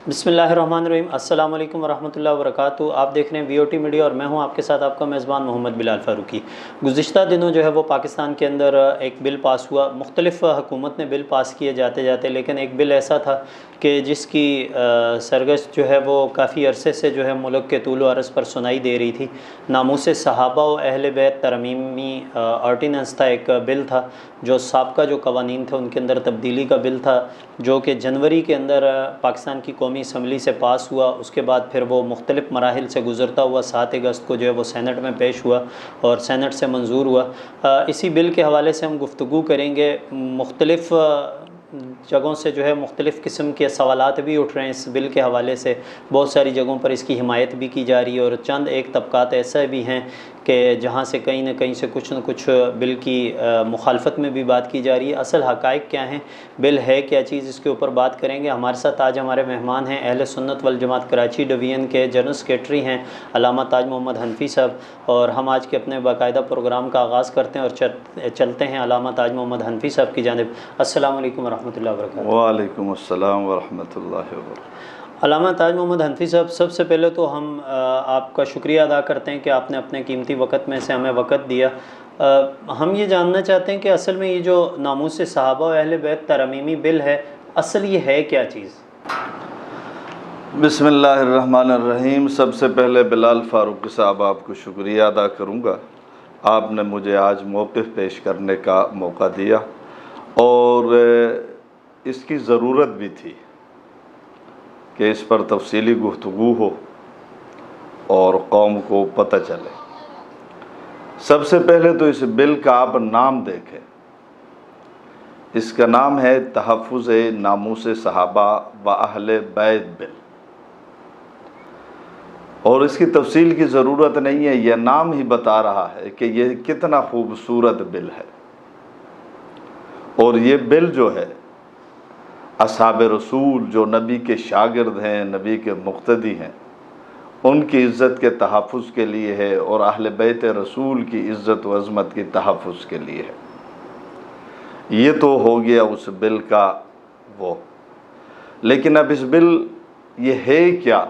बिस्मिल्लाहिर्रहमानिर्रहीम। अस्सलाम वालेकुम वरहमतुल्लाहि वबरकातुहू। आप देख रहे हैं VOT मीडिया और मैं हूं आपके साथ आपका मेज़बान मोहम्मद बिलाल फ़ारूकी। गुज़िश्ता दिनों जो है वो पाकिस्तान के अंदर एक बिल पास हुआ। मुख्तलिफ़ हुकूमत ने बिल पास किए जाते जाते, लेकिन एक बिल ऐसा था कि जिसकी सरगश जो है वो काफ़ी अरसे से जो है मुल्क के तूल व अर्ज़ पर सुनाई दे रही थी। नामूसे सहाबा व अहले बैत तरमीमी ऑर्डिनेंस था, एक बिल था जो साबका जो कवानीन थे उनके अंदर तब्दीली का बिल था, जो कि जनवरी के अंदर पाकिस्तान की कौमी असम्बली से पास हुआ। उसके बाद फिर वो मुख्तलिफ़ मराहिल से गुज़रता हुआ 7 अगस्त को जो है वो सेनेट में पेश हुआ और सेनेट से मंजूर हुआ। इसी बिल के हवाले से हम गुफ्तगू करेंगे। मुख्तलिफ़ जगहों से जो है मुख्तलिफ़ किस्म के सवालात भी उठ रहे हैं इस बिल के हवाले से। बहुत सारी जगहों पर इसकी हिमायत भी की जा रही है और चंद एक तबक़ात ऐसे भी हैं कि जहाँ से कहीं ना कहीं से कुछ न कुछ बिल की मुखालफत में भी बात की जा रही है। असल हक़ाइक़ क्या हैं, बिल है क्या चीज़, इसके ऊपर बात करेंगे। हमारे साथ आज हमारे मेहमान हैं अहले सुन्नत वल जमात कराची डिवीज़न के जनरल सेक्रेटरी हैं अल्लामा ताज मोहम्मद हनफी साहब। और हम आज के अपने बाकायदा प्रोग्राम का आगाज़ करते हैं और चलते हैं अल्लामा ताज मोहम्मद हनफी साहब की जानिब। अस्सलामु अलैकुम वरहमतुल्लाहि वबरकातुहू। वालेकुम अस्सलाम वरहमतुल्लाहि वबरकातुहू। अल्लामा ताज मोहम्मद हनफी साहब, सबसे पहले तो हम आपका शुक्रिया अदा करते हैं कि आपने अपने कीमती वक़्त में से हमें वक़्त दिया। हम ये जानना चाहते हैं कि असल में ये जो नामूस सहाबा व अहले बैत तरमीमी बिल है, असल ये है क्या चीज़? बिस्मिल्लाहिर्रहमानिर्रहीम। सबसे पहले बिलाल फ़ारूकी साहब आपको शुक्रिया अदा करूँगा, आपने मुझे आज मौक़िफ़ पेश करने का मौका दिया और इसकी ज़रूरत भी थी कि इस पर तफसीली गुफ्तगू हो और कौम को पता चले। सबसे पहले तो इस बिल का आप नाम देखें, इसका नाम है तहफ़्फ़ुज़ नामूस सहाबा व अहले बैत बिल। और इसकी तफसील की ज़रूरत नहीं है, यह नाम ही बता रहा है कि यह कितना खूबसूरत बिल है। और ये बिल जो है असहाब रसूल जो नबी के शागिर्द हैं, नबी के मुक़्तदी हैं, उनकी इज़्ज़त के तहफ़्फ़ुज़ के लिए है और अहले बैत रसूल की इज़्ज़त व अज़मत की तहफ़्फ़ुज़ के लिए है। ये तो हो गया उस बिल का वो। लेकिन अब इस बिल ये है क्या,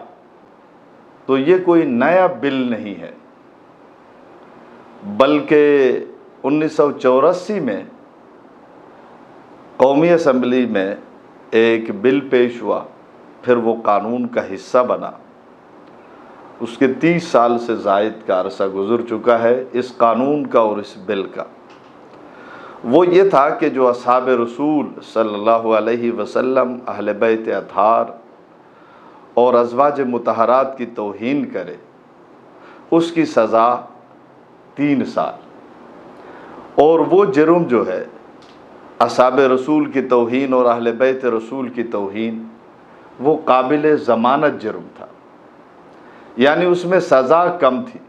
तो ये कोई नया बिल नहीं है, बल्कि 1984 में कौमी असम्बली में एक बिल पेश हुआ, फिर वो कानून का हिस्सा बना। उसके 30 साल से ज़ायद का अरसा गुज़र चुका है इस कानून का और इस बिल का। वो ये था कि जो असहाब रसूल सल्लल्लाहु अलैहि वसल्लम, अहले बैत अतहार और अज़वाज मुतहरात की तौहीन करे, उसकी सज़ा 3 साल। और वो जुर्म जो है असहाब रसूल की तौहीन और अहले बैत रसूल की तौहीन, वो काबिल ज़मानत जुर्म था, यानी उसमें सज़ा कम थी,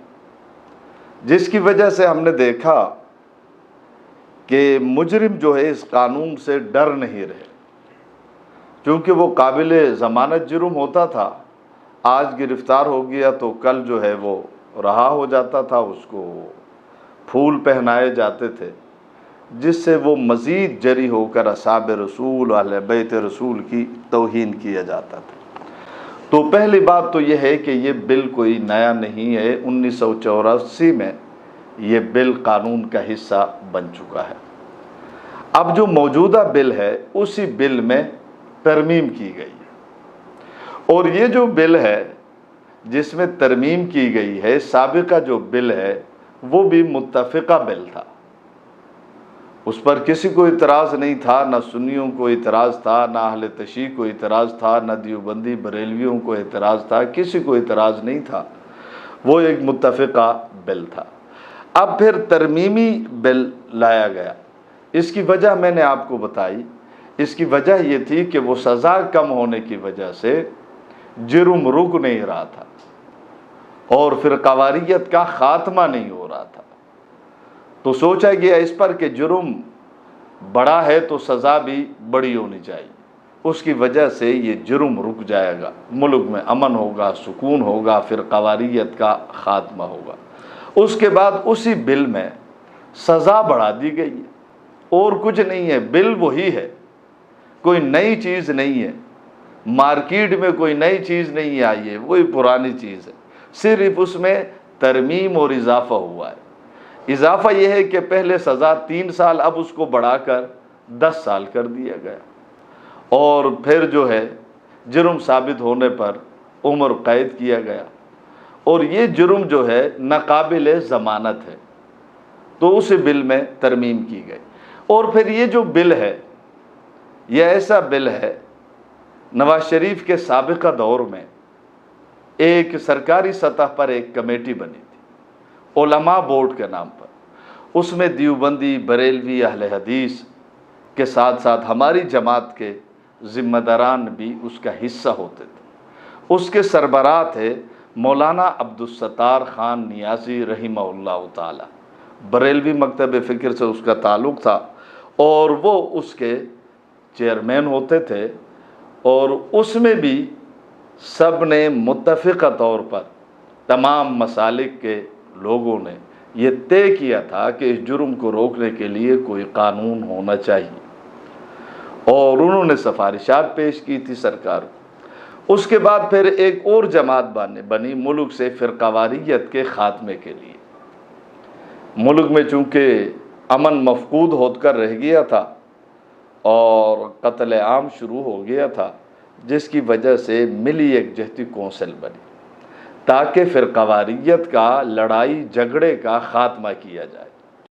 जिसकी वजह से हमने देखा कि मुजरिम जो है इस कानून से डर नहीं रहे। क्योंकि वो काबिल ज़मानत जुर्म होता था, आज गिरफ़्तार हो गया तो कल जो है वो रहा हो जाता था, उसको फूल पहनाए जाते थे, जिससे वो मज़ीद जरी होकर असहाब रसूल अहले बैत रसूल की तौहीन किया जाता था। तो पहली बात तो यह है कि ये बिल कोई नया नहीं है, 1984 में ये बिल कानून का हिस्सा बन चुका है। अब जो मौजूदा बिल है उसी बिल में तरमीम की गई है। और ये जो बिल है जिसमें तरमीम की गई है, साबिका जो बिल है वो भी मुत्तफ़िक़ा बिल था, उस पर किसी को इतराज़ नहीं था, ना सुन्नियों को इतराज़ था, ना अहले तशय्युअ को इतराज़ था, ना देवबंदी बरेलवियों को इतराज़ था, किसी को इतराज़ नहीं था। वो एक मुत्तफ़िक़ा बिल था। अब फिर तरमीमी बिल लाया गया। इसकी वजह मैंने आपको बताई। इसकी वजह ये थी कि वो सज़ा कम होने की वजह से जुर्म रुक नहीं रहा था और फिर कवारियत का ख़ात्मा नहीं हो रहा था। तो सोचा गया इस पर कि जुर्म बड़ा है तो सज़ा भी बड़ी होनी चाहिए, उसकी वजह से ये जुर्म रुक जाएगा, मुल्क में अमन होगा, सुकून होगा, फिर कवारियत का ख़ात्मा होगा। उसके बाद उसी बिल में सज़ा बढ़ा दी गई है और कुछ नहीं है, बिल वही है, कोई नई चीज़ नहीं है। مارکیٹ میں کوئی نئی چیز نہیں آئی ہے، وہی پرانی چیز ہے، صرف اس میں ترمیم اور اضافہ ہوا ہے۔ اضافہ یہ ہے کہ پہلے سزا 3 سال، اب اس کو بڑھا کر 10 سال کر دیا گیا، اور پھر جو ہے جرم ثابت ہونے پر عمر قید کیا گیا، اور یہ جرم جو ہے ناقابل ضمانت ہے، تو اس بل میں ترمیم کی گئی۔ اور پھر یہ جو بل ہے، یہ ایسا بل ہے، نواز شریف کے سابقہ دور میں ایک سرکاری سطح پر ایک کمیٹی بنی تھی، علماء بورڈ کے نام پر، اس میں دیوبندی، بریلوی، اہل حدیث کے ساتھ ساتھ ہماری جماعت کے ذمہ داران بھی اس کا حصہ ہوتے تھے۔ اس کے سربراہ تھے مولانا عبدالستار خان نیازی رحمہ اللہ تعالی، بریلوی مکتب فکر سے اس کا تعلق تھا، اور وہ اس کے چیئرمین ہوتے تھے، اور اس میں بھی سب نے متفقہ طور پر، تمام مسالک کے لوگوں نے یہ طے کیا تھا کہ اس جرم کو روکنے کے لیے کوئی قانون ہونا چاہیے، اور انہوں نے سفارشات پیش کی تھی سرکار کو۔ اس کے بعد پھر ایک اور جماعت بنی ملک سے فرقہ واریت کے خاتمے کے لیے۔ ملک میں چونکہ امن مفقود ہو کر رہ گیا تھا اور قتل عام شروع ہو گیا تھا، جس کی وجہ سے ملی یکجہتی کونسل بنی تاکہ فرقہ واریت کا، لڑائی جھگڑے کا خاتمہ کیا جائے۔